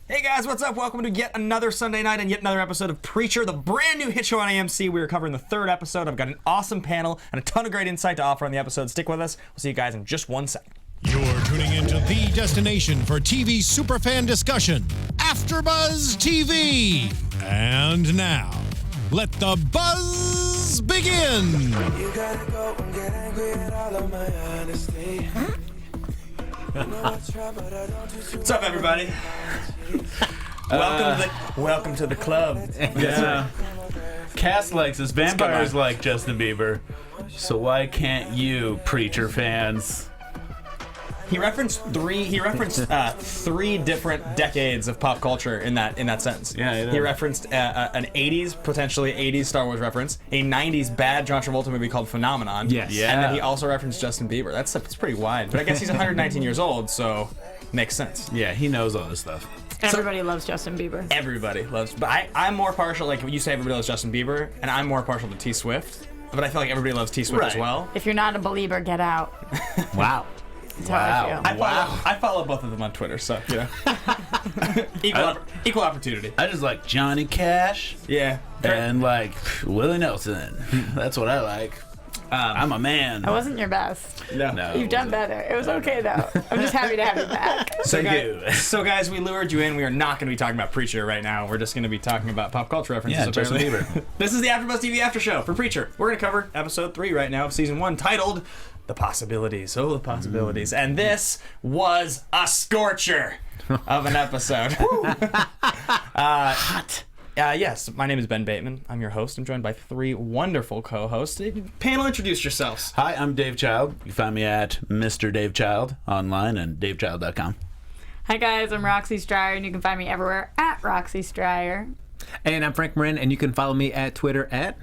Hey guys, what's up? Welcome to yet another Sunday night and yet another episode of Preacher, the brand new hit show on AMC. We are covering the third episode. I've got an awesome panel and a ton of great insight to offer on the episode. Stick with us. We'll see you guys in just 1 second. You're tuning into the destination for TV superfan discussion, AFTERBUZZ TV. And now, let the buzz begin. You gotta go and get angry at all of my honesty. What's up, everybody? Welcome to the club. Yeah. Cass likes us. Vampires like Justin Bieber. So why can't you, Preacher fans? He referenced three different decades of pop culture in that sentence. Yeah, he referenced an potentially 80s Star Wars reference, a 90s bad John Travolta movie called Phenomenon. Yes. Yeah. And then he also referenced Justin Bieber. That's pretty wide. But I guess he's 119 years old, so makes sense. Yeah, he knows all this stuff. Everybody loves Justin Bieber. Everybody loves, but I'm more partial. Like when you say everybody loves Justin Bieber, and I'm more partial to T Swift. But I feel like everybody loves T Swift as well. If you're not a believer, get out. Wow. That's how I feel. I follow both of them on Twitter, so you know, equal opportunity. I just like Johnny Cash. Yeah. And like Willie Nelson. That's what I like. I'm a man. That wasn't your best. No. You've done better. It was okay though. I'm just happy to have you back. So guys, we lured you in. We are not going to be talking about Preacher right now. We're just going to be talking about pop culture references. Yeah, Justin Bieber. This is the AfterBuzz TV after show for Preacher. We're going to cover episode 3 right now of season 1, titled "The Possibilities." Oh, the possibilities! And this was a scorcher of an episode. Hot. Yes, my name is Ben Bateman. I'm your host. I'm joined by 3 wonderful co-hosts. Panel, introduce yourselves. Hi, I'm Dave Child. You can find me at Mr. Dave Child online and davechild.com. Hi guys, I'm Roxy Striar, and you can find me everywhere at Roxy Striar. And I'm Frank Moran, and you can follow me at Twitter at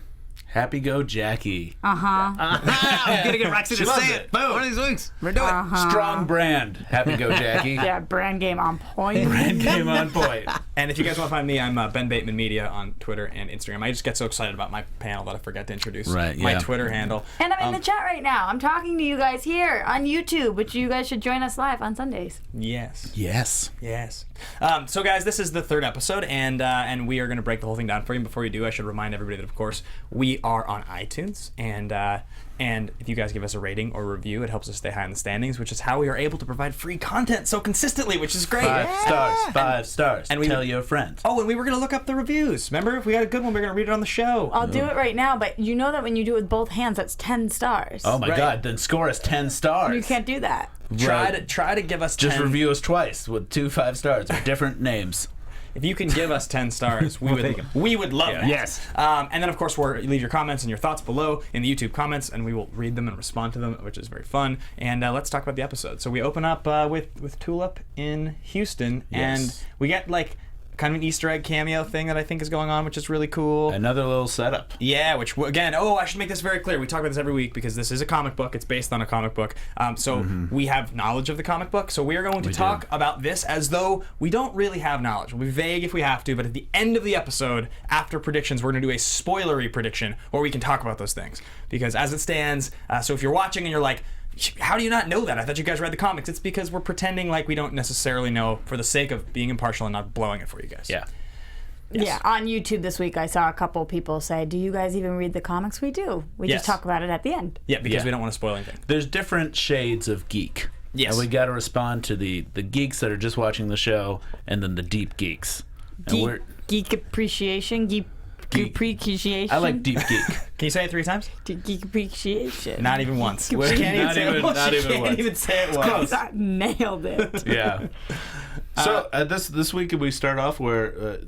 Happy Go Jackie. Uh-huh. I'm gonna get Roxy to loves say it. it. Boom. One of these weeks. We're doing it. Strong brand. Happy Go Jackie. Yeah, brand game on point. Brand game on point. And if you guys want to find me, I'm Ben Bateman Media on Twitter and Instagram. I just get so excited about my panel that I forget to introduce my Twitter handle. And I'm in the chat right now. I'm talking to you guys here on YouTube, which you guys should join us live on Sundays. Yes. So guys, this is the 3rd episode, and we are going to break the whole thing down for you. Before we do, I should remind everybody that, of course, we are on iTunes, and if you guys give us a rating or review, it helps us stay high in the standings, which is how we are able to provide free content so consistently, which is great. 5 stars. And tell your friends. Oh, and we were going to look up the reviews. Remember, if we had a good one, we were going to read it on the show. I'll do it right now, but you know that when you do it with both hands, that's 10 stars. Oh my God! Then score us 10 stars. You can't do that. Try to give us 10. Just review us twice with 2 5 stars with different names. If you can give us 10 stars, we would love it. Yes. And then, of course, leave your comments and your thoughts below in the YouTube comments, and we will read them and respond to them, which is very fun. And let's talk about the episode. So we open up with Tulip in Houston, and we get like kind of an Easter egg cameo thing that I think is going on, which is really cool. Another little setup. Yeah, which, again, I should make this very clear. We talk about this every week because this is a comic book. It's based on a comic book. So we have knowledge of the comic book. So we are going to talk about this as though we don't really have knowledge. We'll be vague if we have to, but at the end of the episode, after predictions, we're going to do a spoilery prediction where we can talk about those things. Because as it stands, so if you're watching and you're like, how do you not know that? I thought you guys read the comics. It's because we're pretending like we don't necessarily know for the sake of being impartial and not blowing it for you guys. Yeah. Yes. Yeah, on YouTube this week I saw a couple people say, do you guys even read the comics? We do. We just talk about it at the end. Yeah, because we don't want to spoil anything. There's different shades of geek. Yes. And we got to respond to the geeks that are just watching the show and then the deep geeks. And Geek appreciation, geek appreciation. I like deep geek. Can you say it 3 times? Geek appreciation. Not even once. Not even once. Can't even say it once. I nailed it. Yeah. So this week we start off where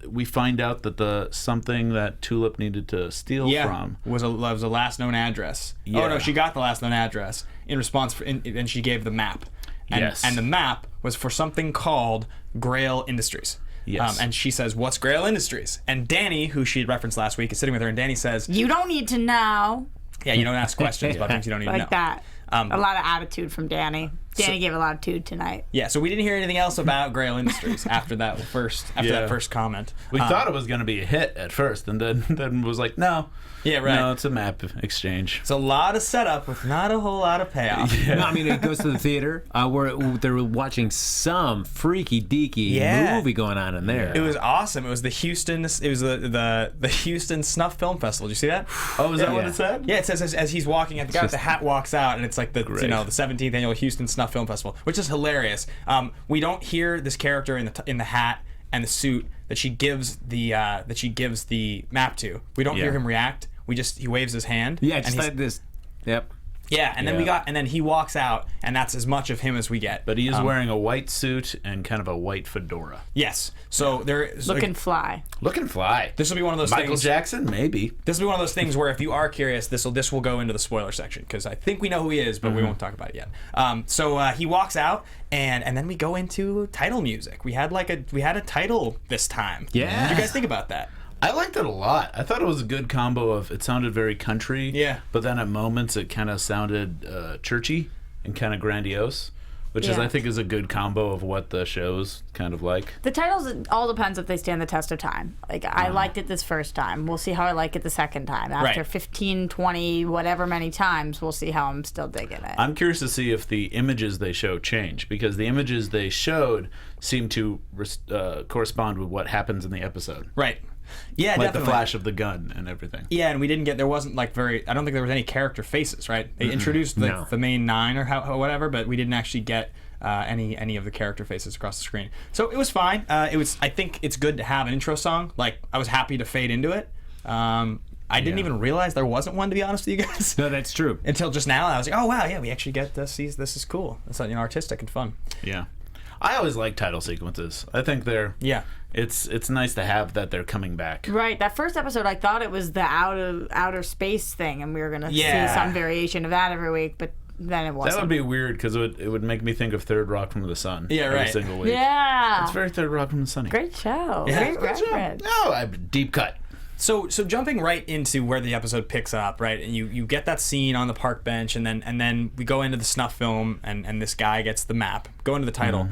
we find out that something that Tulip needed to steal from was a last known address. Yeah. Oh no, she got the last known address in response, and she gave the map. And, and the map was for something called Grail Industries. Yes. And she says, "What's Grail Industries?" And Danny, who she had referenced last week, is sitting with her, and Danny says, "You don't need to know." Yeah, you don't ask questions about things you don't need to know. Like that. A lot of attitude from Danny. Danny gave a lot of tude tonight. Yeah, so we didn't hear anything else about Grail Industries after that first comment. We thought it was going to be a hit at first, and then was like, no. Yeah, right. No, it's a map exchange. It's a lot of setup with not a whole lot of payoff. Yeah. No, I mean, it goes to the theater where they're watching some freaky deaky movie going on in there. It was awesome. It was the Houston. It was the Houston Snuff Film Festival. Did you see that? Oh, is that what it said? Yeah, it says as he's walking at the guy with the hat walks out, and it's like the Great. the 17th annual Houston Snuff Film Festival, which is hilarious. We don't hear this character in the hat and the suit that she gives the map to. We don't hear him react. He waves his hand. Yeah, just and like this. Yep. Yeah, and then he walks out, and that's as much of him as we get. But he is wearing a white suit and kind of a white fedora. Yes. So there's Looking fly. Looking fly. This will be one of those Michael things. Jackson, maybe. This will be one of those things where if you are curious, this will go into the spoiler section because I think we know who he is, but we won't talk about it yet. So he walks out, and then we go into title music. We had a title this time. Yeah. What did you guys think about that? I liked it a lot. I thought it was a good combo of, it sounded very country. Yeah. But then at moments it kind of sounded churchy and kind of grandiose, which I think is a good combo of what the show's kind of like. The titles, it all depends if they stand the test of time. Like, I liked it this first time. We'll see how I like it the second time. After 15, 20, whatever many times, we'll see how I'm still digging it. I'm curious to see if the images they show change, because the images they showed seem to correspond with what happens in the episode. Right. Yeah, Like definitely. the flash of the gun and everything. Yeah, and there wasn't I don't think there was any character faces, right? They introduced the main 9 or whatever, but we didn't actually get any of the character faces across the screen. So it was fine. I think it's good to have an intro song. Like, I was happy to fade into it. I didn't even realize there wasn't one, to be honest with you guys. No, that's true. Until just now, I was like, oh wow, yeah, we actually get this. This is cool. It's artistic and fun. Yeah. I always like title sequences. I think it's nice to have that they're coming back. Right. That first episode, I thought it was the outer space thing, and we were going to see some variation of that every week, but then it wasn't. That would be weird because it would make me think of Third Rock from the Sun. Yeah, every right. single week. Yeah. It's very Third Rock from the Sun. Great show. Yeah. Great reference. No, deep cut. So jumping right into where the episode picks up, right? And you get that scene on the park bench, and then we go into the snuff film, and this guy gets the map. Go into the title.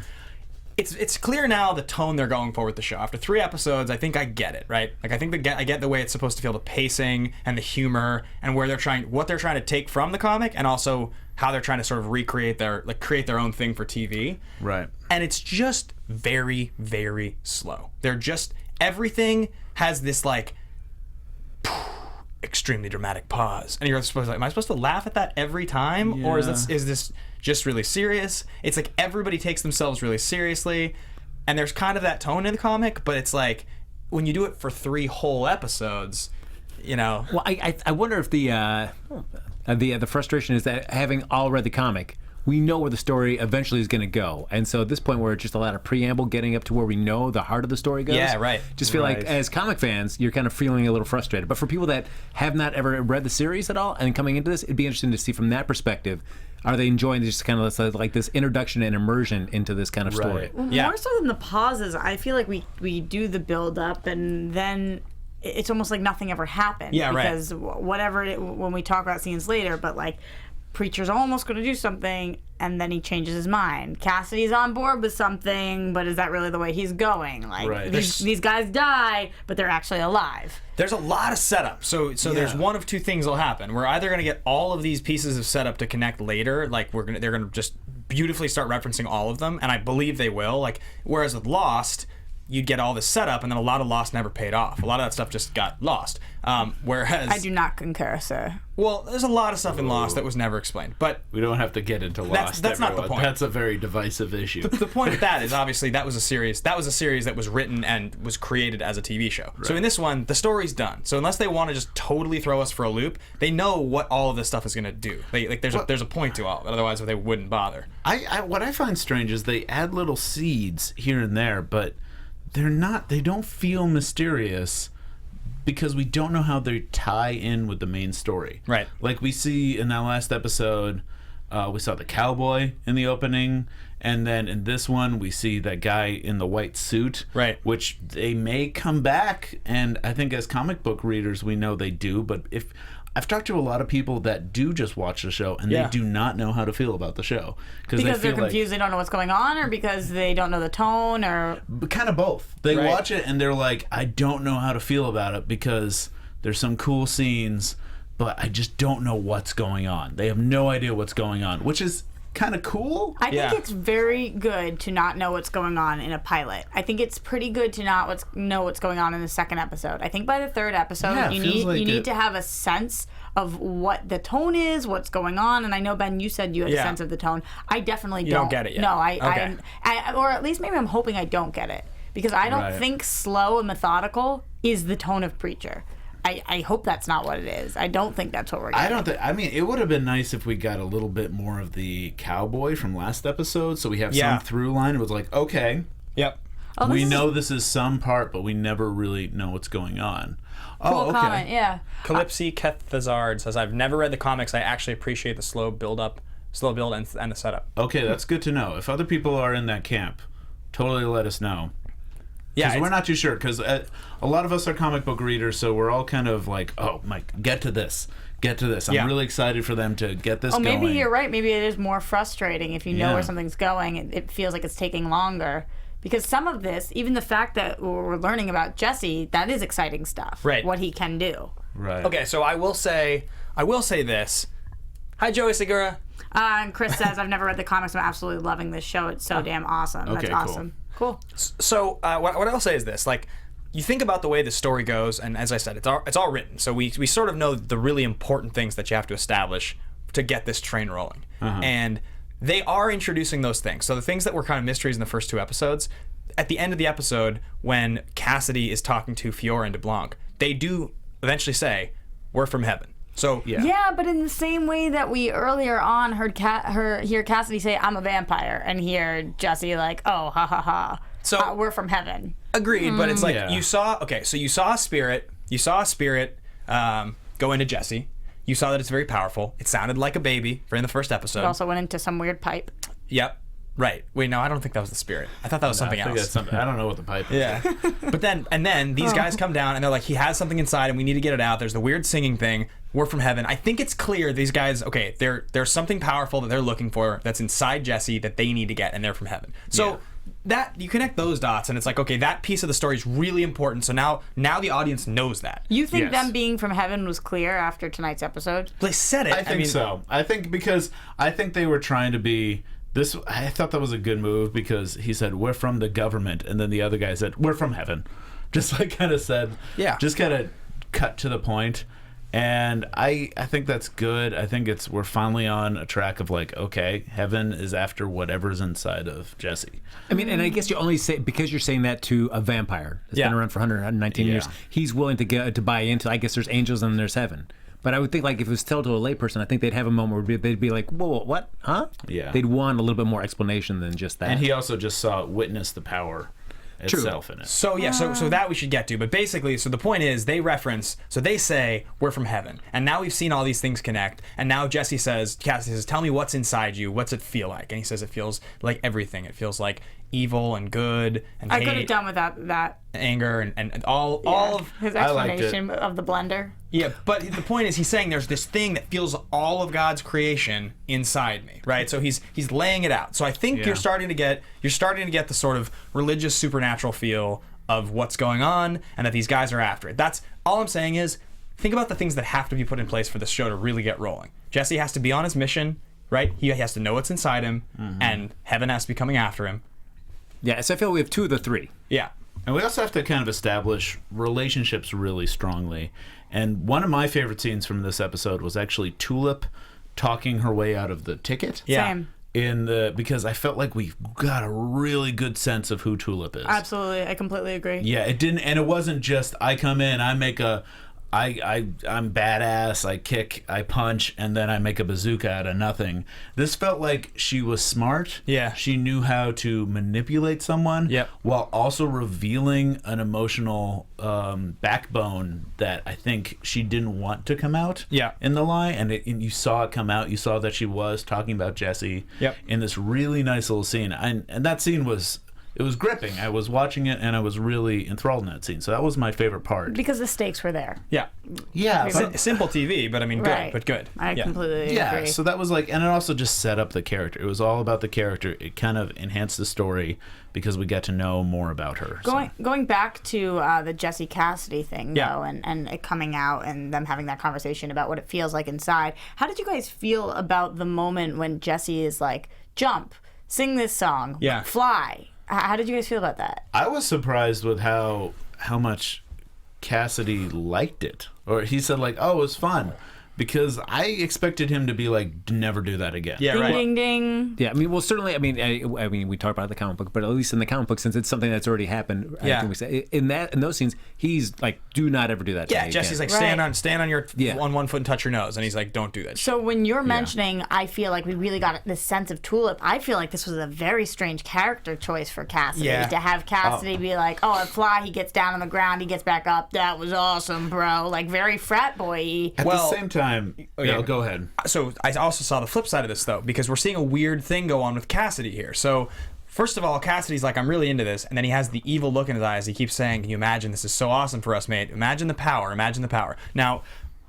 It's clear now the tone they're going for with the show. After 3 episodes, I think I get it, right? Like, I think I get the way it's supposed to feel, the pacing and the humor, and what they're trying to take from the comic, and also how they're trying to sort of recreate create their own thing for TV. Right. And it's just very, very slow. Everything has this extremely dramatic pause, and you're supposed to am I supposed to laugh at that every time, or is this just really serious? It's like everybody takes themselves really seriously, and there's kind of that tone in the comic, but it's like when you do it for 3 whole episodes, Well, I wonder if the frustration is that, having all read the comic, we know where the story eventually is going to go, and so at this point, where it's just a lot of preamble getting up to where we know the heart of the story goes. Yeah, right. Just feel like, as comic fans, you're kind of feeling a little frustrated. But for people that have not ever read the series at all and coming into this, it'd be interesting to see from that perspective. Are they enjoying just kind of like this introduction and immersion into this kind of story? Well, more so than the pauses, I feel like we do the build up, and then it's almost like nothing ever happened. Yeah, right. Because when we talk about scenes later, but Preacher's almost going to do something, and then he changes his mind. Cassidy's on board with something, but is that really the way he's going? These guys die, but they're actually alive. There's a lot of setup. So there's one of 2 things will happen. We're either going to get all of these pieces of setup to connect later, they're going to just beautifully start referencing all of them, and I believe they will. Whereas with Lost, you'd get all this setup, and then a lot of Lost never paid off. A lot of that stuff just got lost. Whereas I do not concur, sir. Well, there's a lot of stuff in Lost that was never explained, but we don't have to get into Lost. That's not the point. That's a very divisive issue. The point of that is, obviously, that was a series that was written and was created as a TV show. Right. So in this one, the story's done. So unless they want to just totally throw us for a loop, they know what all of this stuff is going to do. There's a point to all of it. Otherwise, they wouldn't bother. What I find strange is they add little seeds here and there, but they don't feel mysterious, because we don't know how they tie in with the main story. Right. Like we see in that last episode, we saw the cowboy in the opening, and then in this one we see that guy in the white suit. Right. Which they may come back, and I think as comic book readers we know they do, but I've talked to a lot of people that do just watch the show, and they do not know how to feel about the show. Because they're confused, they don't know what's going on, or because they don't know the tone, or... Kind of both. They watch it, and they're like, I don't know how to feel about it, because there's some cool scenes, but I just don't know what's going on. They have no idea what's going on, which is kind of cool. I think it's very good to not know what's going on in a pilot. I think it's pretty good to not know what's going on in the second episode. I think by the third episode, you need to have a sense of what the tone is, what's going on. And I know, Ben, you said you had a sense of the tone. I definitely don't. You don't get it yet. No, I or at least maybe I'm hoping I don't get it, because I don't think slow and methodical is the tone of Preacher. I hope that's not what it is. I don't think that's what we're getting. I mean, it would have been nice if we got a little bit more of the cowboy from last episode, so we have some through line. It was like, okay. Yep. We know this is some part, but we never really know what's going on. Cool comment, yeah. Calypsy Kethazard says, I've never read the comics. I actually appreciate the slow build and the setup. Okay, that's good to know. If other people are in that camp, totally let us know. Yeah, we're not too sure, because a lot of us are comic book readers, so we're all kind of like, oh, Mike, get to this. I'm really excited for them to get this going. Maybe you're right. Maybe it is more frustrating if you know where something's going. It feels like it's taking longer. Because some of this, even the fact that we're learning about Jesse, that is exciting stuff. Right. What he can do. Right. Okay, so I will say this. Hi, Joey Segura. And Chris says, I've never read the comics. I'm absolutely loving this show. It's so damn awesome. Okay, That's awesome. Cool. So what I will say is this: like, you think about the way the story goes, and as I said, it's all written. So we sort of know the really important things that you have to establish to get this train rolling, and they are introducing those things. So the things that were kind of mysteries in the first two episodes, at the end of the episode, when Cassidy is talking to Fiora and DeBlanc, they do eventually say, "We're from heaven." So yeah, but in the same way that we earlier on hear Cassidy say, "I'm a vampire," and hear Jesse like, "Oh, ha ha ha." So we're from heaven. Agreed, but it's like you saw a spirit. You saw a spirit go into Jesse. You saw that it's very powerful. It sounded like a baby in the first episode. It also went into some weird pipe. Yep. Right. Wait, no, I don't think that was the spirit. I thought that was something else. I don't know what the pipe is. Yeah. But then these guys come down and they're like, he has something inside and we need to get it out. There's the weird singing thing. We're from heaven. I think it's clear these guys, okay, there's something powerful that they're looking for that's inside Jesse that they need to get, and they're from heaven. So that you connect those dots and it's like, okay, that piece of the story is really important. So now the audience knows that. You think them being from heaven was clear after tonight's episode? They said it. I think so. I think because I think they were trying to be this. I thought that was a good move because he said, "We're from the government," and then the other guy said, "We're from heaven." Just like kind of said, just kind of cut to the point. And I think that's good. I think we're finally on a track of like, okay, heaven is after whatever's inside of Jesse. I mean, and I guess you only say, because you're saying that to a vampire that's been around for 119 years, he's willing to buy into, I guess there's angels and there's heaven. But I would think, like, if it was told to a layperson, I think they'd have a moment where they'd be like, whoa, what? Huh? Yeah. They'd want a little bit more explanation than just that. And he also just witnessed the power itself in it. So so that we should get to. But basically, so the point is they say we're from heaven. And now we've seen all these things connect. And now Cassidy says, tell me what's inside you. What's it feel like? And he says it feels like everything. It feels like evil and good and hate. I could have done with that anger and all of his explanation of the blender. Yeah, but the point is he's saying there's this thing that feels all of God's creation inside me, right? So he's laying it out. So I think you're starting to get the sort of religious supernatural feel of what's going on and that these guys are after it. That's all I'm saying is think about the things that have to be put in place for this show to really get rolling. Jesse has to be on his mission, right? He has to know what's inside him, and heaven has to be coming after him. Yeah, so I feel we have two of the three. Yeah. And we also have to kind of establish relationships really strongly. And one of my favorite scenes from this episode was actually Tulip talking her way out of the ticket. Yeah. Same. Because I felt like we got a really good sense of who Tulip is. Absolutely. I completely agree. Yeah, it wasn't just I come in, I make I'm badass, I kick, I punch, and then I make a bazooka out of nothing. This felt like she was smart. Yeah. She knew how to manipulate someone while also revealing an emotional backbone that I think she didn't want to come out in the lie. And you saw it come out. You saw that she was talking about Jesse in this really nice little scene. And that scene was gripping. I was watching it and I was really enthralled in that scene. So that was my favorite part. Because the stakes were there. Yeah. Simple TV, but I mean, right. good. I completely agree. Yeah, so that was like, and it also just set up the character. It was all about the character. It kind of enhanced the story because we get to know more about her. Going back to the Jesse Cassidy thing, though, and it coming out and them having that conversation about what it feels like inside. How did you guys feel about the moment when Jesse is like, jump, sing this song, fly? How did you guys feel about that? I was surprised with how much Cassidy liked it. Or he said like, oh, it was fun. Because I expected him to be like, never do that again. Yeah, ding, right. Ding, ding. Yeah, I mean, well, certainly, I mean, we talked about the comic book, but at least in the comic book, since it's something that's already happened, I think we say in those scenes, he's like, do not ever do that. Yeah, Jesse's like, stand on your on one foot and touch your nose, and he's like, don't do that. So when you're mentioning, I feel like we really got this sense of Tulip. I feel like this was a very strange character choice for Cassidy to have Cassidy be like, oh, at Fly, he gets down on the ground, he gets back up. That was awesome, bro. Like very frat boy-y. At the same time, go ahead. So I also saw the flip side of this, though, because we're seeing a weird thing go on with Cassidy here. So first of all, Cassidy's like, I'm really into this, and then he has the evil look in his eyes. He keeps saying, can you imagine? This is so awesome for us, mate. Imagine the power. Imagine the power. Now,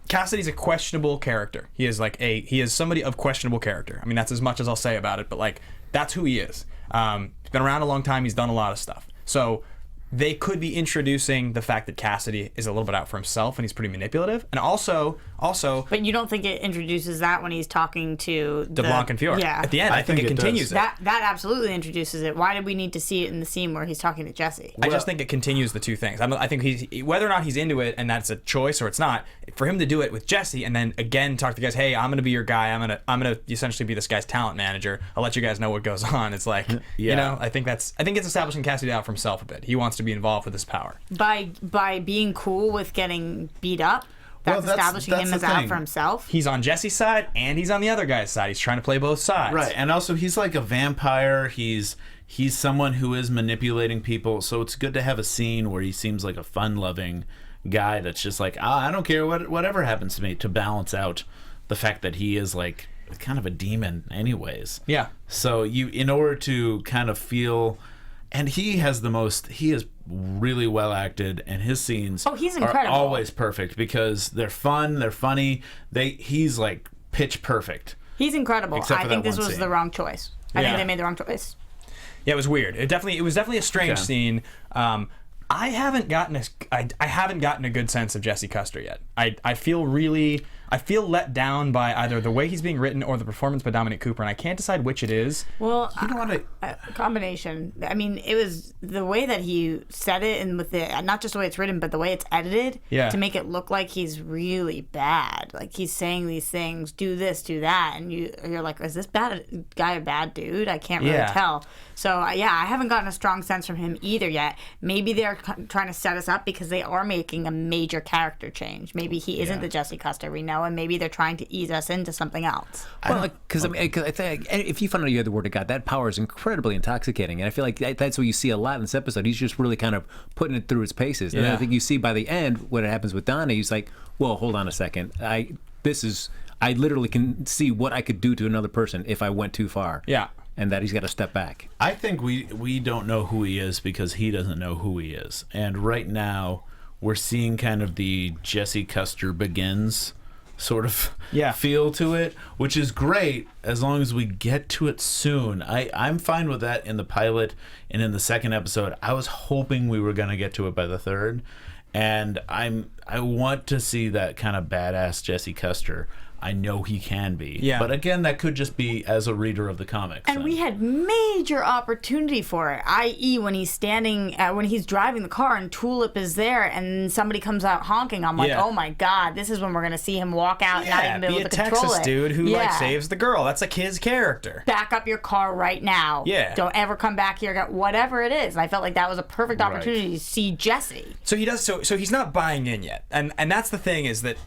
Cassidy's a questionable character. He is somebody of questionable character. I mean, that's as much as I'll say about it, but like, that's who he is. He's been around a long time. He's done a lot of stuff. So they could be introducing the fact that Cassidy is a little bit out for himself and he's pretty manipulative. And also... But you don't think it introduces that when he's talking to DeBlanc and Fior. Yeah. At the end, I think it continues it. That absolutely introduces it. Why did we need to see it in the scene where he's talking to Jesse? I just think it continues the two things. I think whether or not he's into it and that's a choice or it's not, for him to do it with Jesse and then again talk to the guys, hey, I'm going to be your guy. I'm going to essentially be this guy's talent manager. I'll let you guys know what goes on. It's like, you know, I think it's establishing Cassidy out for himself a bit. He wants to be involved with this power. By being cool with getting beat up? That's establishing him as out for himself. He's on Jesse's side and he's on the other guy's side. He's trying to play both sides. Right, and also he's like a vampire. He's someone who is manipulating people. So it's good to have a scene where he seems like a fun-loving guy that's just like, I don't care whatever happens to me, to balance out the fact that he is like kind of a demon anyways. Yeah. So in order to kind of feel... And he is really well acted, and his scenes he's are incredible. Always perfect because they're fun, they're funny. He's like pitch perfect. He's incredible. Except I for think that this one was scene. the wrong choice. I think they made the wrong choice. Yeah, it was weird. It was definitely a strange scene. I haven't gotten a good sense of Jesse Custer yet. I feel let down by either the way he's being written or the performance by Dominic Cooper, and I can't decide which it is. Well, a combination. I mean, it was the way that he said it, and with not just the way it's written, but the way it's edited to make it look like he's really bad. Like he's saying these things, do this, do that, and you're like, is this guy a bad dude? I can't really tell. So I haven't gotten a strong sense from him either yet. Maybe they're trying to set us up because they are making a major character change. Maybe he isn't the Jesse Custer we know, and maybe they're trying to ease us into something else. Well, because I think if you find out you have the Word of God, that power is incredibly intoxicating, and I feel like that's what you see a lot in this episode. He's just really kind of putting it through its paces, and then I think you see by the end when it happens with Donnie, he's like, "Well, hold on a second. I literally can see what I could do to another person if I went too far." Yeah. And that he's got to step back. I think we don't know who he is because he doesn't know who he is. And right now, we're seeing kind of the Jesse Custer Begins sort of feel to it, which is great as long as we get to it soon. I'm fine with that in the pilot and in the second episode. I was hoping we were going to get to it by the third. And I want to see that kind of badass Jesse Custer. I know he can be. Yeah. But again, that could just be as a reader of the comics. And we had major opportunity for it, i.e. when he's when he's driving the car and Tulip is there and somebody comes out honking. I'm like, oh my God, this is when we're going to see him walk out and not even be able to control Texas it. dude who like saves the girl. That's like his character. Back up your car right now. Yeah. Don't ever come back here. Whatever it is. And I felt like that was a perfect opportunity to see Jesse. So he does. So he's not buying in yet. And that's the thing is that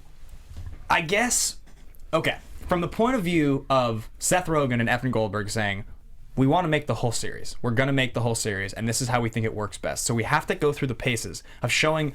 I guess... Okay, from the point of view of Seth Rogen and Evan Goldberg saying, we want to make the whole series. We're going to make the whole series, and this is how we think it works best. So we have to go through the paces of showing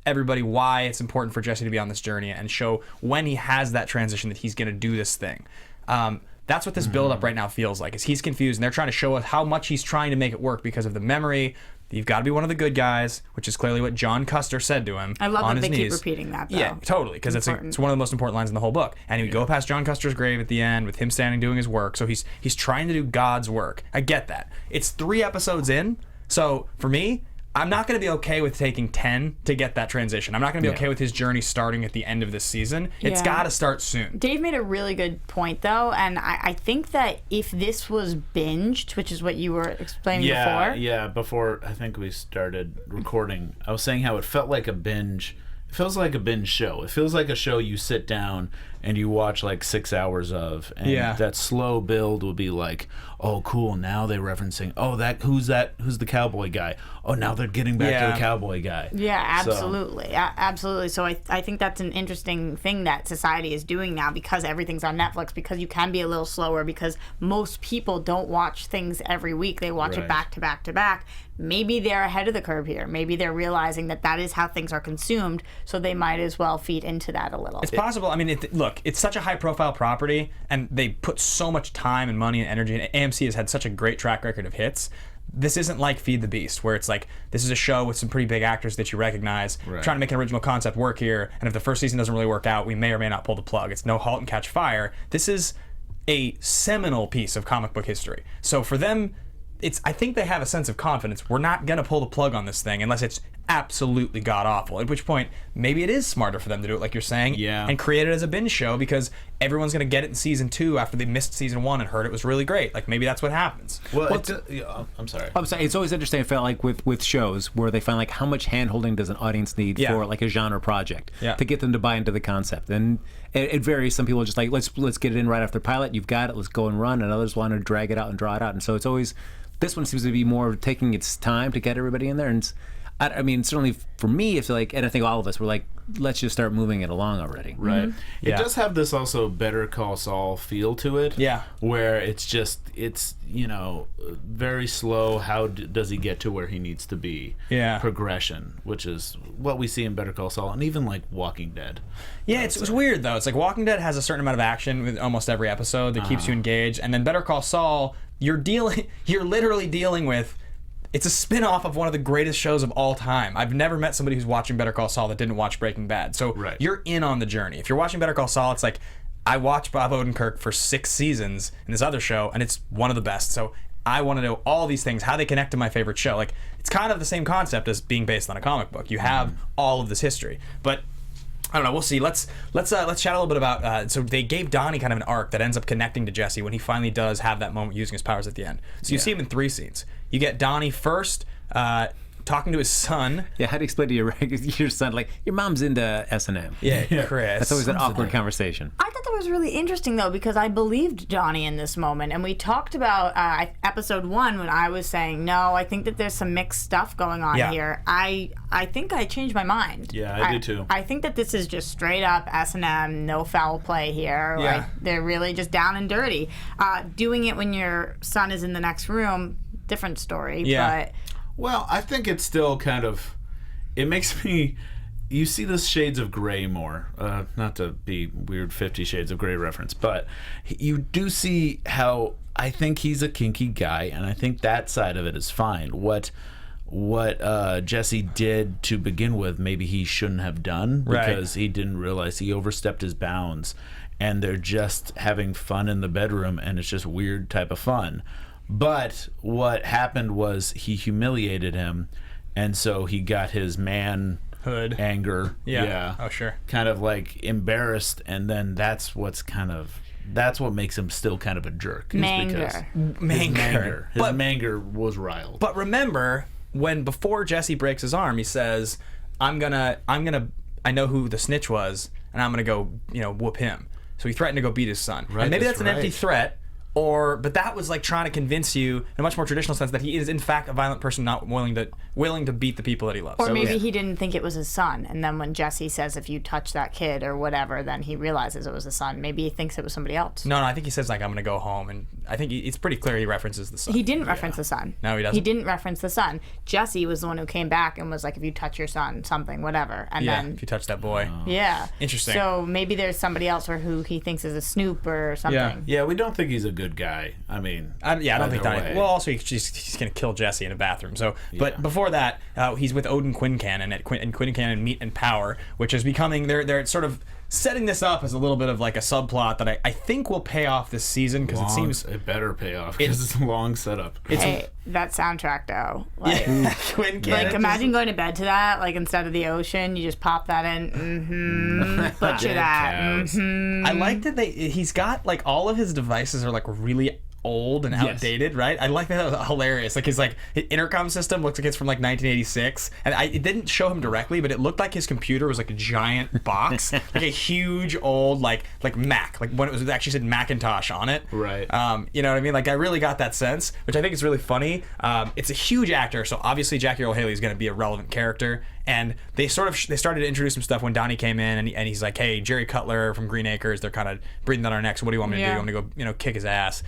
everybody why it's important for Jesse to be on this journey and show when he has that transition that he's going to do this thing. That's what this build-up right now feels like, is he's confused, and they're trying to show us how much he's trying to make it work because of the memory. You've got to be one of the good guys, which is clearly what John Custer said to him. I love on that his they knees. keep repeating that, though. Yeah, totally, because it's one of the most important lines in the whole book. And he would go past John Custer's grave at the end with him standing doing his work. So he's trying to do God's work. I get that. It's 3 episodes in, so for me, I'm not going to be okay with taking 10 to get that transition. I'm not going to be okay with his journey starting at the end of this season. It's got to start soon. Dave made a really good point, though, and I think that if this was binged, which is what you were explaining before. Yeah, before I think we started recording, I was saying how it felt like a binge. It feels like a binge show. It feels like a show you sit down and you watch like 6 hours of, and that slow build will be like, oh cool, now they're referencing, oh who's the cowboy guy, oh now they're getting back to the cowboy guy. Yeah, absolutely. Absolutely. So I think that's an interesting thing that society is doing now, because everything's on Netflix, because you can be a little slower, because most people don't watch things every week. They watch it back to back to back. Maybe they're ahead of the curve here. Maybe they're realizing that is how things are consumed, so they might as well feed into that a little. It's possible. I mean, look, it's such a high-profile property, and they put so much time and money and energy, and AMC has had such a great track record of hits. This isn't like Feed the Beast, where it's like, this is a show with some pretty big actors that you recognize, trying to make an original concept work here, and if the first season doesn't really work out, we may or may not pull the plug. It's no Halt and Catch Fire. This is a seminal piece of comic book history. So for them, I think they have a sense of confidence. We're not going to pull the plug on this thing unless it's absolutely god-awful, at which point maybe it is smarter for them to do it like you're saying, and create it as a binge show, because everyone's going to get it in season 2 after they missed season 1 and heard it was really great. Like, maybe that's what happens. I'm sorry. It's always interesting, I felt like, with shows where they find like how much hand-holding does an audience need for like a genre project to get them to buy into the concept. And it varies. Some people are just like, let's get it in right after pilot, you've got it, let's go and run, and others want to drag it out and draw it out. And so it's always, this one seems to be more taking its time to get everybody in there. And I mean, certainly for me, it's like, and I think all of us were like, let's just start moving it along already. Right. It does have this also Better Call Saul feel to it. Yeah. Where it's very slow. How does he get to where he needs to be? Yeah. Progression, which is what we see in Better Call Saul, and even like Walking Dead. Yeah, it's weird though. It's like Walking Dead has a certain amount of action with almost every episode that keeps you engaged, and then Better Call Saul, you're literally dealing with. It's a spin-off of one of the greatest shows of all time. I've never met somebody who's watching Better Call Saul that didn't watch Breaking Bad. So you're in on the journey. If you're watching Better Call Saul, it's like, I watched Bob Odenkirk for 6 seasons in this other show, and it's one of the best. So I want to know all these things, how they connect to my favorite show. Like, it's kind of the same concept as being based on a comic book. You have all of this history. But I don't know. We'll see. Let's chat a little bit about. So they gave Donnie kind of an arc that ends up connecting to Jesse when he finally does have that moment using his powers at the end. So you see him in 3 scenes. You get Donnie first talking to his son. Yeah, how do you explain to your son, like, your mom's into S&M? Yeah, Chris. That's always an awkward conversation. I thought that was really interesting, though, because I believed Donnie in this moment. And we talked about episode 1 when I was saying, no, I think that there's some mixed stuff going on here. I think I changed my mind. Yeah, I do too. I think that this is just straight up S&M, no foul play here. Yeah. Like, they're really just down and dirty. Doing it when your son is in the next room, different story. Yeah. But well, I think it's still kind of, it makes me, you see the shades of gray more, not to be weird 50 Shades of Grey reference, but you do see how I think he's a kinky guy, and I think that side of it is fine. What Jesse did to begin with, maybe he shouldn't have done, because he didn't realize he overstepped his bounds, and they're just having fun in the bedroom, and it's just weird type of fun. But what happened was he humiliated him, and so he got his manhood anger. Yeah. Oh, sure. Kind of like embarrassed, and then that's what makes him still kind of a jerk. Manger. His manger was riled. But remember, before Jesse breaks his arm, he says, I know who the snitch was, and I'm gonna go, whoop him. So he threatened to go beat his son. Right, and maybe that's an empty threat. but that was like trying to convince you in a much more traditional sense that he is in fact a violent person, not willing to beat the people that he loves. Or maybe he didn't think it was his son, and then when Jesse says if you touch that kid or whatever, then he realizes it was his son. Maybe he thinks it was somebody else. No, I think he says like I'm gonna go home, and I think it's pretty clear he references the son. He didn't reference the son. No, he doesn't. He didn't reference the son. Jesse was the one who came back and was like, if you touch your son, something, whatever. And then if you touch that boy. Yeah. Interesting. So maybe there's somebody else or who he thinks is a snoop or something. Yeah, we don't think he's a good guy. I mean, I don't think Donnie. way. Well, also he's gonna kill Jesse in a bathroom. So, but before that, he's with Odin Quincannon at Quincannon Meat and Power, which is becoming they're sort of setting this up as a little bit of like a subplot that I think will pay off this season because it seems it better pay off because it's a long setup. Hey, that soundtrack though, like, Quincannon. imagine going to bed to that. Like instead of the ocean, you just pop that in. Butcher that. I like that he's got like all of his devices are like really old and outdated, right? I like that. It was hilarious. Like his intercom system looks like it's from like 1986, and it didn't show him directly, but it looked like his computer was like a giant box, like a huge old like Mac, like when it actually said Macintosh on it. Right. You know what I mean? Like I really got that sense, which I think is really funny. It's a huge actor, so obviously Jackie Earle Haley is going to be a relevant character. And they started to introduce some stuff when Donnie came in, and he's like, "Hey, Jerry Cutler from Green Acres, they're kind of breathing down our necks. What do you want me to do? You want me to go, kick his ass?"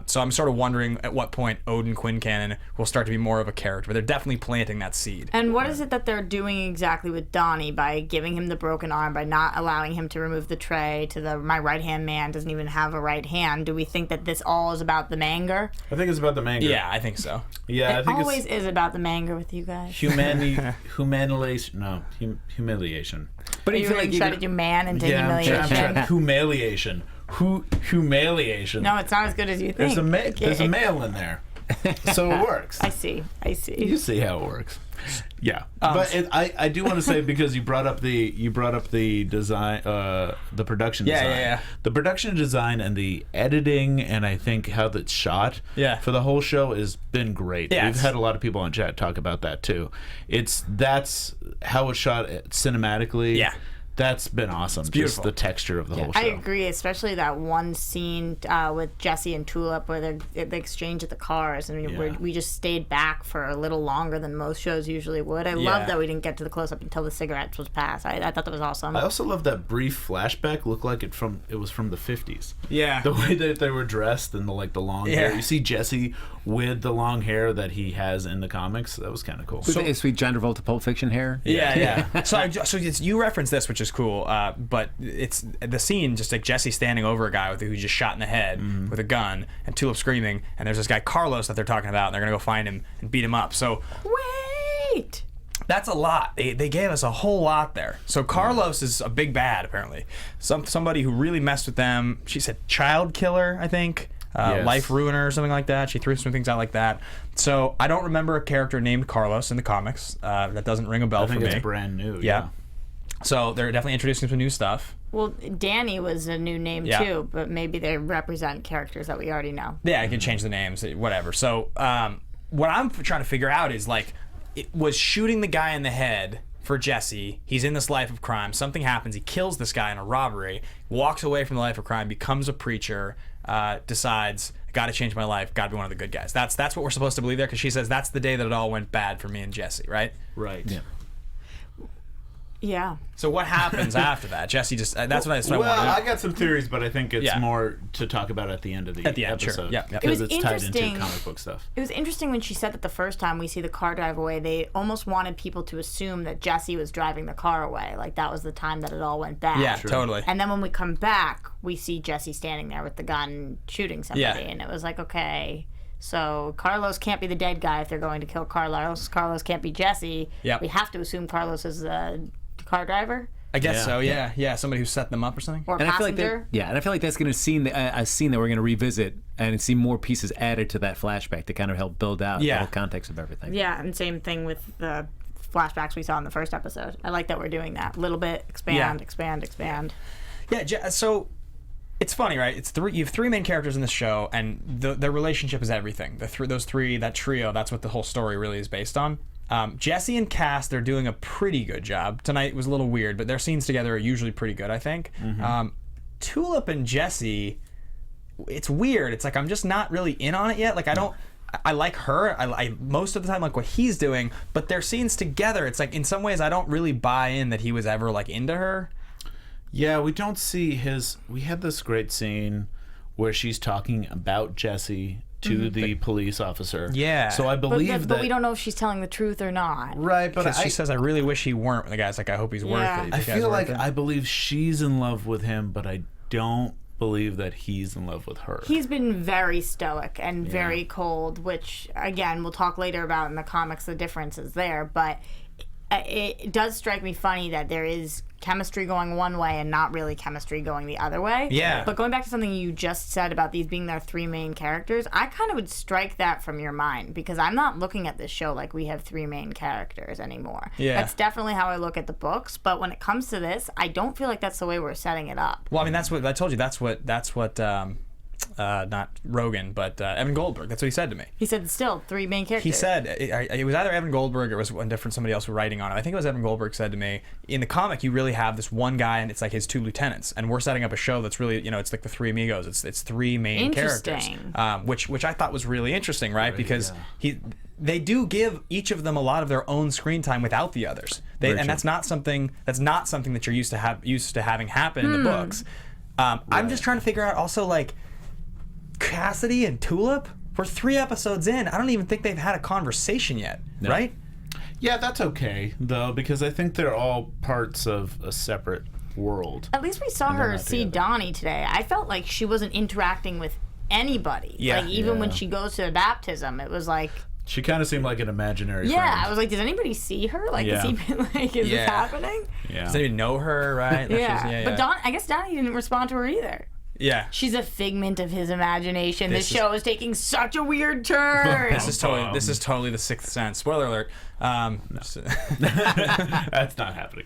So I'm sort of wondering at what point Odin Quincannon will start to be more of a character. But they're definitely planting that seed. And what is it that they're doing exactly with Donnie by giving him the broken arm, by not allowing him to remove the tray to my right-hand man doesn't even have a right hand? Do we think that this all is about the manger? I think it's about the manga. Yeah, I think so. Yeah, It always is about the manger with you guys. humiliation. But you really try to do man into humiliation. Humiliation. Humiliation. No, it's not as good as you think. There's a male in there, so it works. I see. You see how it works. Yeah, but I do want to say, because you brought up the design, the production design. Yeah. The production design and the editing, and I think how that's shot. Yeah. For the whole show has been great. Yeah, We've had a lot of people on chat talk about that too. That's how it's shot cinematically. Yeah. That's been awesome. Beautiful. Just the texture of the whole show. I agree, especially that one scene with Jesse and Tulip where they exchange at the cars, and we just stayed back for a little longer than most shows usually would. I love that we didn't get to the close-up until the cigarettes was passed. I thought that was awesome. I also love that brief flashback looked like it was from the 50s. Yeah. The way that they were dressed and the long hair. You see Jesse with the long hair that he has in the comics. That was kind of cool. So, sweet John Travolta Pulp Fiction hair. Yeah. So you referenced this, which is cool, but it's the scene just like Jesse standing over a guy who's just shot in the head with a gun, and Tulip screaming, and there's this guy Carlos that they're talking about, and they're gonna go find him and beat him up. So Wait! that's a lot. They gave us a whole lot there. So Carlos is a big bad, apparently. Somebody who really messed with them. She said child killer, I think. Life ruiner or something like that. She threw some things out like that. So I don't remember a character named Carlos in the comics. That doesn't ring a bell for me. I think it's brand new. Yeah. So they're definitely introducing some new stuff. Well, Danny was a new name too, but maybe they represent characters that we already know. Yeah, I can change the names, whatever. So what I'm trying to figure out is like, it was shooting the guy in the head for Jesse. He's in this life of crime. Something happens. He kills this guy in a robbery, walks away from the life of crime, becomes a preacher, decides, got to change my life, got to be one of the good guys. That's what we're supposed to believe there, because she says that's the day that it all went bad for me and Jesse, right? Right. Yeah. Yeah. So what happens after that? Jesse just that's what I wanted. I got some theories, but I think it's more to talk about at the end of the episode. Sure. Yeah. Because it's tied into comic book stuff. It was interesting when she said that the first time we see the car drive away, they almost wanted people to assume that Jesse was driving the car away. Like that was the time that it all went bad. Yeah, totally. And then when we come back, we see Jesse standing there with the gun shooting somebody. Yeah. And it was like, okay, so Carlos can't be the dead guy if they're going to kill Carlos. Carlos can't be Jesse. Yep. We have to assume Carlos is the car driver. I guess so. Yeah. Somebody who set them up or something. Or And passenger. I feel like that's going to scene a scene that we're going to revisit and see more pieces added to that flashback to kind of help build out the whole context of everything. Yeah, and same thing with the flashbacks we saw in the first episode. I like that we're doing that. A little bit, expand. Yeah, so it's funny, right? You have three main characters in this show, and their relationship is everything. Those three, that trio, that's what the whole story really is based on. Jesse and Cass, they're doing a pretty good job. Tonight was a little weird, but their scenes together are usually pretty good, I think. Tulip and Jesse, it's weird. It's like I'm just not really in on it yet. Like I like her. I most of the time like what he's doing, but their scenes together, it's like in some ways I don't really buy in that he was ever like into her. Yeah, we don't see his. We had this great scene where she's talking about Jesse to the police officer. Yeah. So I believe that. But we don't know if she's telling the truth or not. Right, but she says, "I really wish he weren't." The guy's like, "I hope he's worth it." I feel like I believe she's in love with him, but I don't believe that he's in love with her. He's been very stoic and very cold, which again we'll talk later about in the comics. The difference is there, but it does strike me funny that there is chemistry going one way and not really chemistry going the other way. Yeah. But going back to something you just said about these being their three main characters, I kind of would strike that from your mind because I'm not looking at this show like we have three main characters anymore. Yeah. That's definitely how I look at the books, but when it comes to this, I don't feel like that's the way we're setting it up. Well, I mean, that's what I told you. That's what not Rogen, but Evan Goldberg. That's what he said to me. He said still three main characters. He said it was either Evan Goldberg or it was one different somebody else writing on it. I think it was Evan Goldberg said to me, in the comic you really have this one guy and it's like his two lieutenants, and we're setting up a show that's really, it's like the Three Amigos. It's three main characters, which I thought was really interesting, right? Because they do give each of them a lot of their own screen time without the others. That's not something that you're used to having happen in the books. I'm just trying to figure out also like Cassidy and Tulip. We're 3 episodes in. I don't even think they've had a conversation yet, right? Yeah, that's okay though, because I think they're all parts of a separate world. At least we saw her see Donnie today. I felt like she wasn't interacting with anybody. Yeah. Like even when she goes to the baptism, it was like She kind of seemed like an imaginary friend. I was like, does anybody see her? Like, is this happening? Yeah. Does anybody know her, right? But I guess Donnie didn't respond to her either. Yeah. She's a figment of his imagination. This show is taking such a weird turn. This is totally the Sixth Sense. Spoiler alert. That's not happening.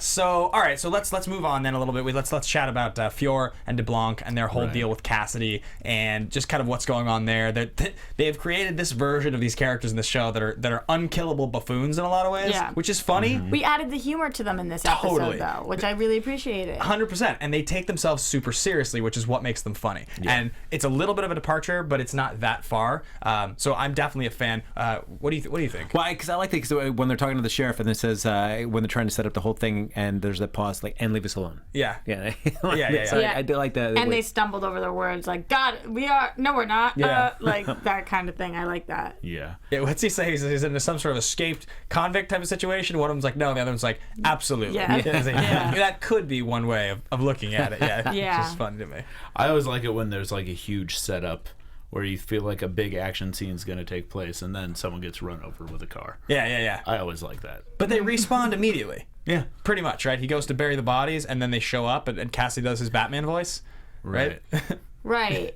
So all right, so let's move on then a little bit. Let's chat about Fior and DeBlanc and their whole deal with Cassidy and just kind of what's going on there. They have created this version of these characters in the show that are unkillable buffoons in a lot of ways, which is funny. We added the humor to them in this episode though, which I really appreciated. 100%, and they take themselves super seriously, which is what makes them funny. And it's a little bit of a departure, but it's not that far. So I'm definitely a fan. What do you think? Well, because I like that, because when they're talking to the sheriff and it says when they're trying to set up the whole thing and there's that pause like, and leave us alone. Yeah. So I do like that. And they stumbled over their words like, God, we're not. Like that kind of thing. I like that. Yeah. What's he say? He's in some sort of escaped convict type of situation. One of them's like, no, the other one's like, absolutely. That could be one way of looking at it. Yeah. It's just fun to me. I always like it when there's like a huge setup where you feel like a big action scene is going to take place and then someone gets run over with a car. Yeah. I always like that. But they respawn immediately. Yeah. Pretty much, right? He goes to bury the bodies and then they show up and Cassidy does his Batman voice. Right? Right.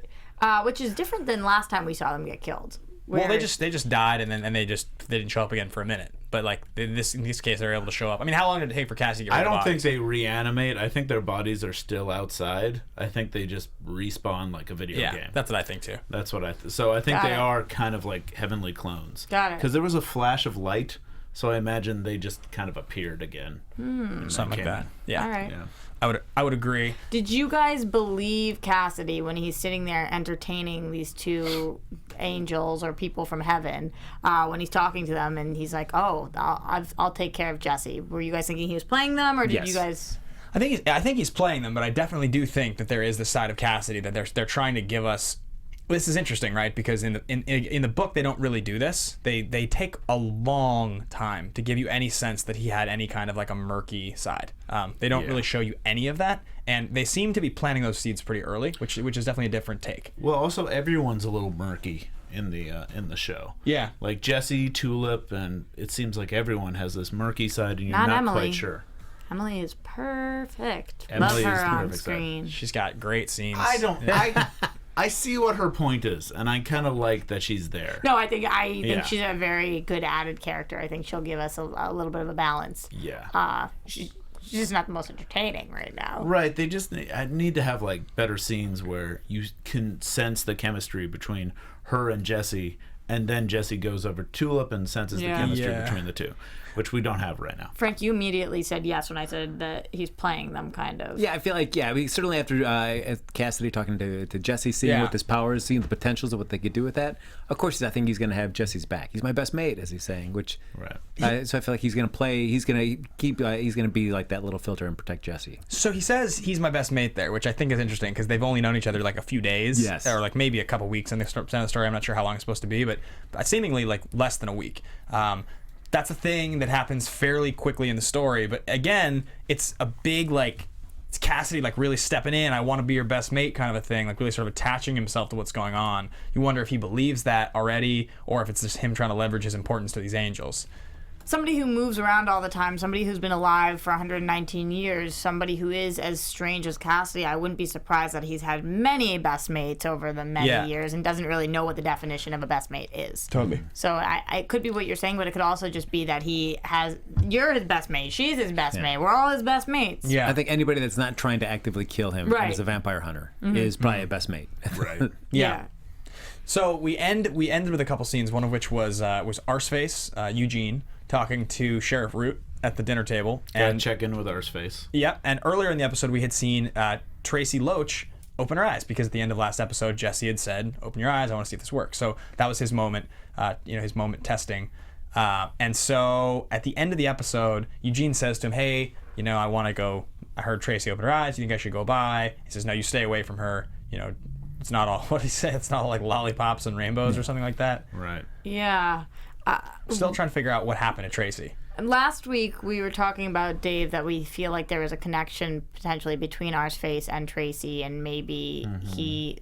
Which is different than last time we saw them get killed. Well, they just died and then they didn't show up again for a minute. But like in this case, they're able to show up. I mean, how long did it take for Cassie to get rid of the I don't bodies? think they reanimate. I think their bodies are still outside. I think they just respawn like a video game. Yeah, that's what I think too. That's what so I think they are kind of like heavenly clones. Got it. Because there was a flash of light, so I imagine they just kind of appeared again. Something like that. Yeah. All right. Yeah. I would agree. Did you guys believe Cassidy when he's sitting there entertaining these two angels or people from heaven when he's talking to them and he's like, "Oh, I'll take care of Jesse"? Were you guys thinking he was playing them, or did you guys? I think he's playing them, but I definitely do think that there is this side of Cassidy that they're trying to give us. This is interesting, right? Because in the book they don't really do this. They take a long time to give you any sense that he had any kind of like a murky side. They don't really show you any of that, and they seem to be planting those seeds pretty early, which is definitely a different take. Well, also everyone's a little murky in the show. Yeah, like Jesse, Tulip, and it seems like everyone has this murky side, and you're Not not Emily. quite sure. Emily is perfect. Emily Love is her on perfect. screen. she's got great scenes. I see what her point is, and I kind of like that she's there. No, I think she's a very good added character. I think she'll give us a little bit of a balance. Yeah. She's just not the most entertaining right now. Right. They just need to have like better scenes where you can sense the chemistry between her and Jesse and then Jesse goes over to Tulip and senses the chemistry between the two, which we don't have right now. Frank, you immediately said yes when I said that he's playing them, kind of. Yeah, I feel like, certainly after Cassidy talking to Jesse, seeing what his powers, seeing the potentials of what they could do with that, of course, I think he's going to have Jesse's back. He's my best mate, as he's saying, which, so I feel like he's going to play, he's going to keep, he's going to be like that little filter and protect Jesse. So he says he's my best mate there, which I think is interesting because they've only known each other like a few days, or like maybe a couple weeks in the story. I'm not sure how long it's supposed to be, but seemingly like less than a week. That's a thing that happens fairly quickly in the story, but again, it's a big it's Cassidy like really stepping in, I want to be your best mate kind of a thing, like really sort of attaching himself to what's going on. You wonder if he believes that already or if it's just him trying to leverage his importance to these angels. Somebody who moves around all the time, somebody who's been alive for 119 years, somebody who is as strange as Cassidy, I wouldn't be surprised that he's had many best mates over the many years and doesn't really know what the definition of a best mate is. Totally. So it could be what you're saying, but it could also just be that you're his best mate, she's his best mate, we're all his best mates. Yeah. I think anybody that's not trying to actively kill him and is a vampire hunter is probably a best mate. Right. Yeah. So we ended with a couple scenes, one of which was Arseface, Eugene, talking to Sheriff Root at the dinner table. And check in with Arseface. Yeah, and earlier in the episode we had seen Tracy Loach open her eyes because at the end of last episode Jesse had said, open your eyes, I want to see if this works. So that was his moment, his moment testing. And so at the end of the episode, Eugene says to him, hey, I want to go, I heard Tracy open her eyes, you think I should go by? He says, no, you stay away from her, it's not all, what did he say? It's not all like lollipops and rainbows or something like that. Right. Yeah. Still trying to figure out what happened to Tracy. Last week we were talking about, Dave, that we feel like there was a connection potentially between Arseface and Tracy, and maybe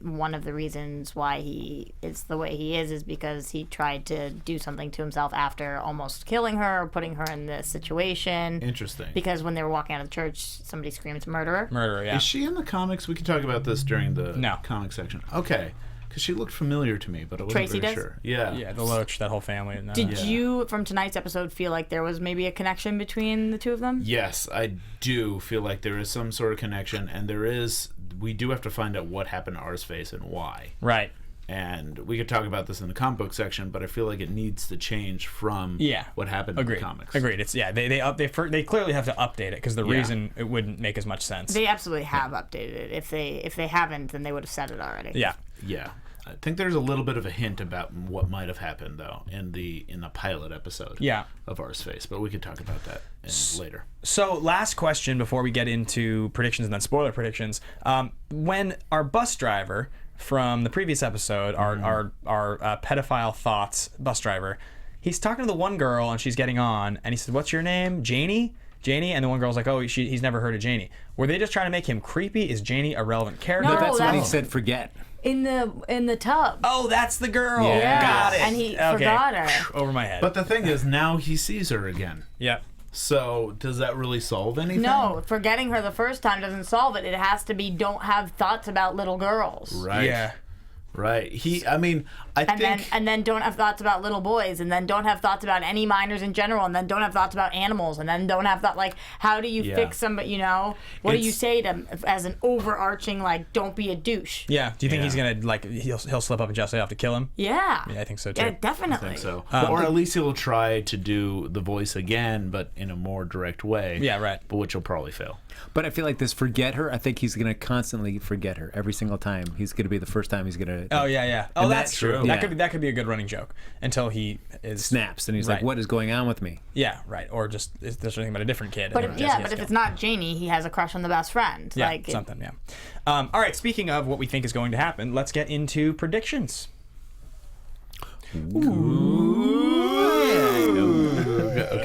one of the reasons why he is the way he is because he tried to do something to himself after almost killing her or putting her in this situation. Interesting. Because when they were walking out of the church, somebody screams murderer. Murderer, yeah. Is she in the comics? We can talk about this during the comic section. Okay. Because she looked familiar to me, but I wasn't Tracy very does? sure. Yeah. Yeah, the Loach, that whole family. Did you, from tonight's episode, feel like there was maybe a connection between the two of them? Yes, I do feel like there is some sort of connection, and we do have to find out what happened to Arseface and why. Right. And we could talk about this in the comic book section, but I feel like it needs to change from what happened in the comics. Agreed. It's they clearly have to update it because the reason it wouldn't make as much sense. They absolutely have updated it. If they haven't, then they would have said it already. Yeah. Yeah. I think there's a little bit of a hint about what might have happened though in the pilot episode of Arseface, but we could talk about that later. So last question before we get into predictions and then spoiler predictions. When our bus driver from the previous episode, our pedophile thoughts bus driver, he's talking to the one girl and she's getting on, and he said, "What's your name, Janie?" Janie, and the one girl's like, "Oh, he's never heard of Janie." Were they just trying to make him creepy? Is Janie a relevant character? No, that's what he said. Forget. In the tub. Oh, that's the girl. Yeah. Got it. And he forgot her. Over my head. But the thing is, now he sees her again. Yeah. So does that really solve anything? No, forgetting her the first time doesn't solve it. It has to be don't have thoughts about little girls. Right. Yeah. Right. And then don't have thoughts about little boys, and then don't have thoughts about any minors in general, and then don't have thoughts about animals, and then don't have how do you fix somebody, what do you say to as an overarching, don't be a douche? Yeah. Do you think he's going to, he'll slip up and Jesse have to kill him? Yeah. Yeah, I think so too. Yeah, definitely. I think so. Or at least he'll try to do the voice again, but in a more direct way. Yeah, right. But which will probably fail. But I feel like this forget her, I think he's going to constantly forget her every single time. He's going to be the first time he's going to... Oh, yeah. Oh, that's true. Yeah. That could be a good running joke until he snaps and he's like, "What is going on with me?" Yeah, right. Or just is there something about a different kid? But if it's not Janie, he has a crush on the best friend. Yeah, something. Yeah. All right. Speaking of what we think is going to happen, let's get into predictions. Okay.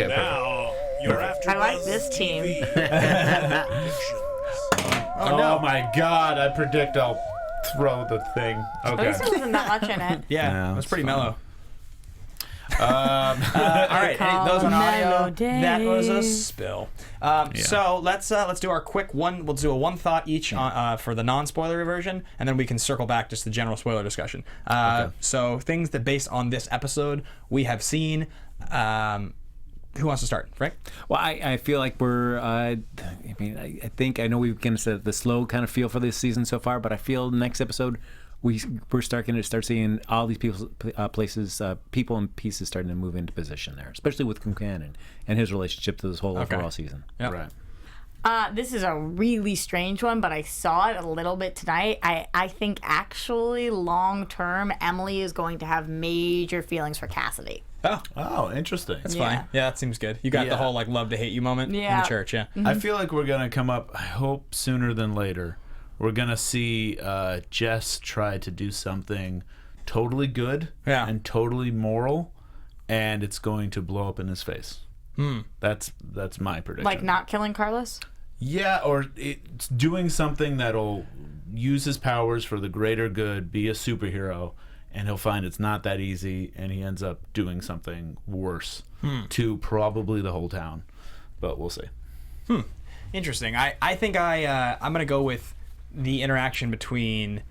Now, you're after I like this team. Oh my God! I predict I'll throw the thing. At Okay. least there wasn't that much in it. Yeah, it was pretty mellow. All right, those on audio. That was a spill. So let's do our quick one. We'll do a one thought each for the non-spoilery version, and then we can circle back just the general spoiler discussion. So things that based on this episode we have seen. Who wants to start, Frank? Well, I feel like we're. I think I know we've kind of said the slow kind of feel for this season so far, but I feel next episode we're starting to start seeing all these people and pieces starting to move into position there, especially with Kincannon and his relationship to this whole overall season. Yep. Right. This is a really strange one, but I saw it a little bit tonight. I think actually long term, Emily is going to have major feelings for Cassidy. Oh, interesting. That's fine. Yeah, that seems good. You got the whole like love to hate you moment in the church. Yeah. I feel like we're gonna come up. I hope sooner than later. We're gonna see Jess try to do something totally good and totally moral, and it's going to blow up in his face. That's my prediction. Like not killing Carlos? Yeah, or it's doing something that'll use his powers for the greater good, be a superhero, and he'll find it's not that easy, and he ends up doing something worse to probably the whole town. But we'll see. Interesting. I think I'm going to go with the interaction between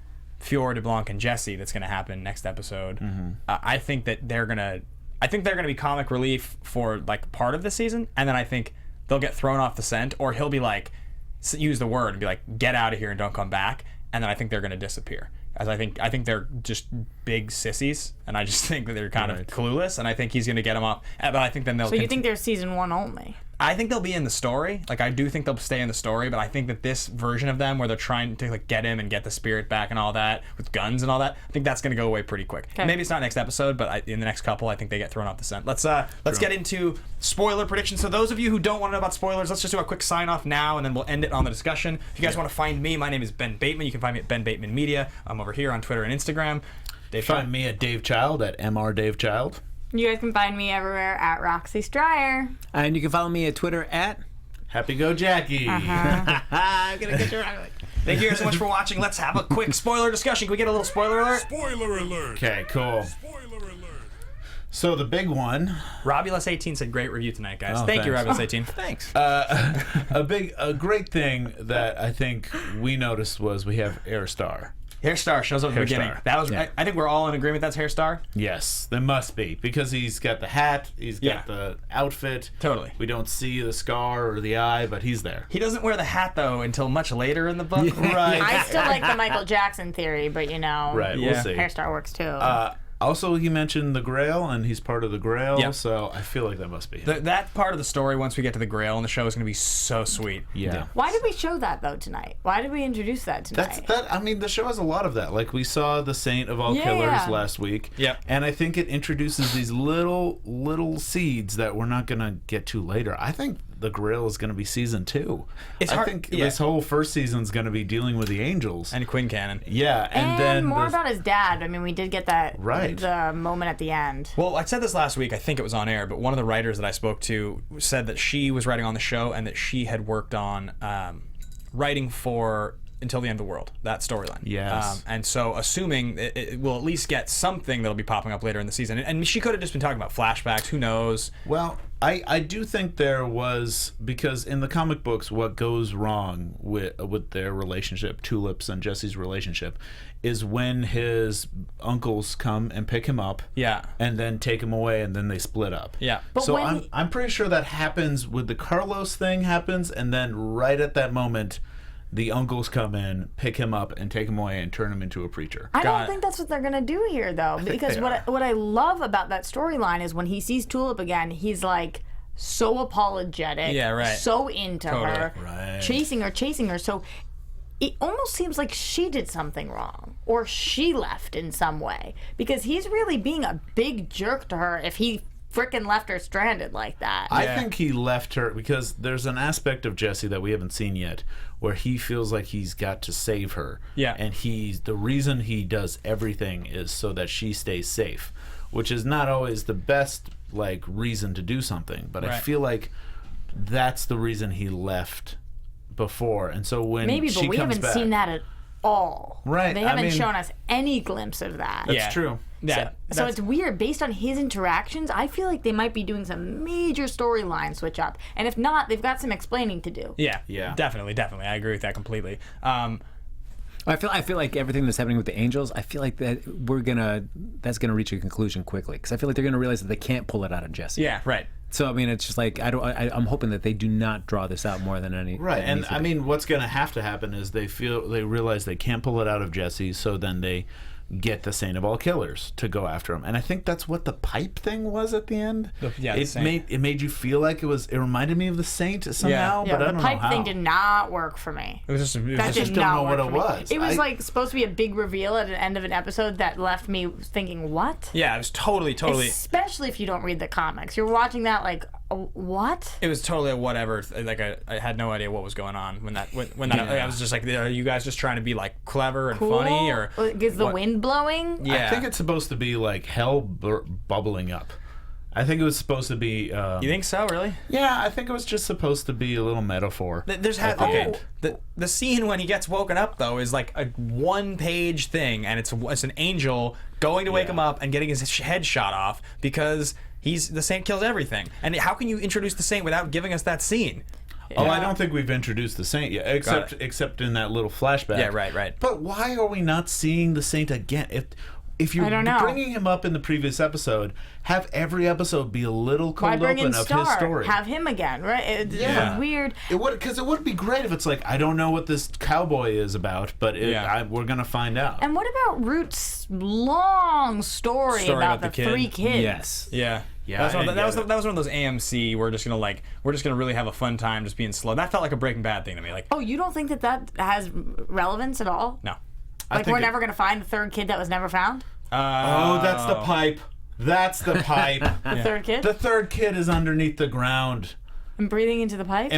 Fiora DeBlanc and Jesse that's going to happen next episode. I think that they're going to be comic relief for like part of the season, and then I think they'll get thrown off the scent, or he'll be like, use the word and be like, get out of here and don't come back, and then I think they're going to disappear. As I think they're just big sissies, and I just think that they're kind of clueless, and I think he's going to get them off. But I think then they'll. So you think they're season 1 only? I think they'll be in the story. Like, I do think they'll stay in the story, but I think that this version of them, where they're trying to like get him and get the spirit back and all that with guns and all that, I think that's going to go away pretty quick. Okay. Maybe it's not next episode, but in the next couple, I think they get thrown off the scent. Let's get into spoiler predictions. So those of you who don't want to know about spoilers, let's just do a quick sign off now, and then we'll end it on the discussion. If you guys want to find me, my name is Ben Bateman. You can find me at Ben Bateman Media. I'm over here on Twitter and Instagram. Find me at Dave Child at Mr. Dave Child. You guys can find me everywhere at Roxy Striar. And you can follow me at Twitter at Happy Go Jackie. I'm gonna get you right. Thank you guys so much for watching. Let's have a quick spoiler discussion. Can we get a little spoiler alert? Spoiler alert. Okay, cool. Spoiler alert. So the big one. Robbulus18 said great review tonight, guys. Oh, Thank you, thanks. Robbulus18. Thanks. A great thing that I think we noticed was we have Airstar. Hairstar shows up at the beginning. That was. Yeah. I think we're all in agreement that's Hairstar. Yes, there must be, because he's got the hat, he's got the outfit. Totally. We don't see the scar or the eye, but he's there. He doesn't wear the hat though until much later in the book. Right. I still like the Michael Jackson theory, but you know, Right, we'll see. Hairstar works too. Also, he mentioned the Grail, and he's part of the Grail, Yep. so I feel like that must be him. That part of the story, once we get to the Grail in the show, is going to be so sweet. Yeah. Why did we show that though tonight? Why did we introduce that tonight? I mean, the show has a lot of that. Like, we saw the Saint of All Killers last week. Yep. And I think it introduces these little seeds that we're not going to get to later. I think the Grail is going to be season 2. I think this whole first season is going to be dealing with the angels. And Quincannon. Yeah, and then more about his dad. I mean, we did get that the moment at the end. Well, I said this last week. I think it was on air, but one of the writers that I spoke to said that she was writing on the show and that she had worked on writing for Until the End of the World, that storyline. Yes. And so, assuming it will at least get something that'll be popping up later in the season. And she could have just been talking about flashbacks. Who knows? Well, I do think there was, because in the comic books, what goes wrong with their relationship, Tulip's and Jesse's relationship, is when his uncles come and pick him up, and then take him away, and then they split up. Yeah. But So when I'm pretty sure that happens with the Carlos thing happens, and then right at that moment, the uncles come in, pick him up, and take him away and turn him into a preacher. I don't think that's what they're gonna do here, though, because what I love about that storyline is when he sees Tulip again, he's like so apologetic, so into her, chasing her. So it almost seems like she did something wrong, or she left in some way, because he's really being a big jerk to her if he frickin' left her stranded like that. I think he left her because there's an aspect of Jesse that we haven't seen yet where he feels like he's got to save her. Yeah. And the reason he does everything is so that she stays safe, which is not always the best reason to do something, but I feel like that's the reason he left before. And so when maybe, she but we comes haven't back, seen that at all. Right. They haven't shown us any glimpse of that. That's true. Yeah. So it's weird. Based on his interactions, I feel like they might be doing some major storyline switch up. And if not, they've got some explaining to do. Yeah. Definitely. I agree with that completely. I feel like everything that's happening with the Angels, I feel like that's gonna reach a conclusion quickly, because I feel like they're gonna realize that they can't pull it out of Jesse. Yeah, right. So I mean, it's just like I'm hoping that they do not draw this out more than any. Right, and I mean, what's going to happen is they realize they can't pull it out of Jesse, so then they get the Saint of all killers to go after him, and I think that's what the pipe thing was at the end. Yeah, it made you feel like it reminded me of the Saint somehow, but I don't know how. The pipe thing did not work for me. It was just I just don't know what it was. It was like supposed to be a big reveal at the end of an episode that left me thinking, what? Yeah, it was totally. Especially if you don't read the comics, you're watching that like, what? It was totally a whatever. Like I had no idea what was going on when that. I was just like, are you guys just trying to be like clever and funny, or is the wind blowing? Yeah, I think it's supposed to be like hell bubbling up. I think it was supposed to be. You think so, really? Yeah, I think it was just supposed to be a little metaphor. The scene when he gets woken up though is like a 1-page thing, and it's an angel going to wake him up and getting his head shot off because the Saint kills everything. And how can you introduce the Saint without giving us that scene? Oh, I don't think we've introduced the Saint yet, except in that little flashback. Yeah, right. But why are we not seeing the Saint again? If you're bringing him up in the previous episode, have every episode be a little cold open of his story. Have him again, right? It's weird. Because it would be great if it's like, I don't know what this cowboy is about, but we're gonna find out. And what about Root's long story about the 3 kids? Yes. Yeah. Yeah, that was one of those AMC. We're just gonna really have a fun time just being slow. That felt like a Breaking Bad thing to me. Like, oh, you don't think that has relevance at all? No. Like we're never gonna find the 3rd kid that was never found? That's the pipe. That's the pipe. The 3rd kid? The 3rd kid is underneath the ground. And breathing into the pipe?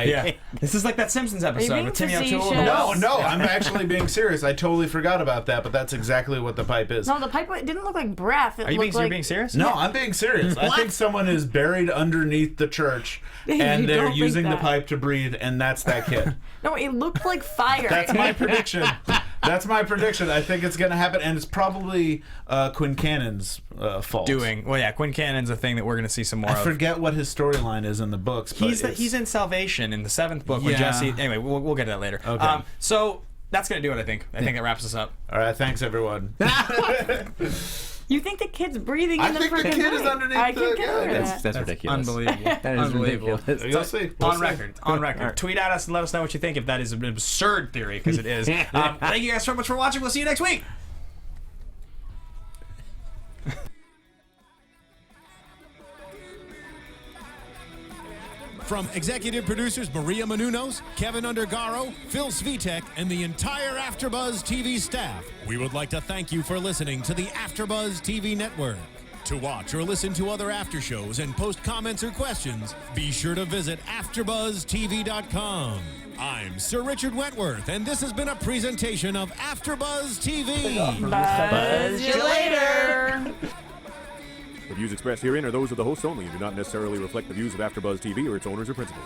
Yeah. This is like that Simpsons episode with Timmy O'Toole. No, I'm actually being serious. I totally forgot about that, but that's exactly what the pipe is. No, the pipe didn't look like breath. You're being serious? No, I'm being serious. I think someone is buried underneath the church, and they're using the pipe to breathe, and that's that kid. No, it looked like fire. That's my prediction. I think it's going to happen, and it's probably Quincanon's fault. Quincanon's a thing that we're going to see some more of. I forget what his storyline is in the books. But he's in Salvation in the 7th book with Jesse. Anyway, we'll get to that later. Okay. So that's going to do it, I think. I think that wraps us up. All right, thanks, everyone. You think the kid's breathing in the freaking I think the kid is underneath the... That's ridiculous. Unbelievable. That is ridiculous. You'll see. On record. Right. Tweet at us and let us know what you think, if that is an absurd theory, because it is. Thank you guys so much for watching. We'll see you next week. From executive producers Maria Menounos, Kevin Undergaro, Phil Svitek, and the entire AfterBuzz TV staff, we would like to thank you for listening to the AfterBuzz TV network. To watch or listen to other after shows and post comments or questions, be sure to visit AfterBuzzTV.com. I'm Sir Richard Wentworth, and this has been a presentation of AfterBuzz TV. Buzz you later. The views expressed herein are those of the hosts only and do not necessarily reflect the views of AfterBuzz TV or its owners or principals.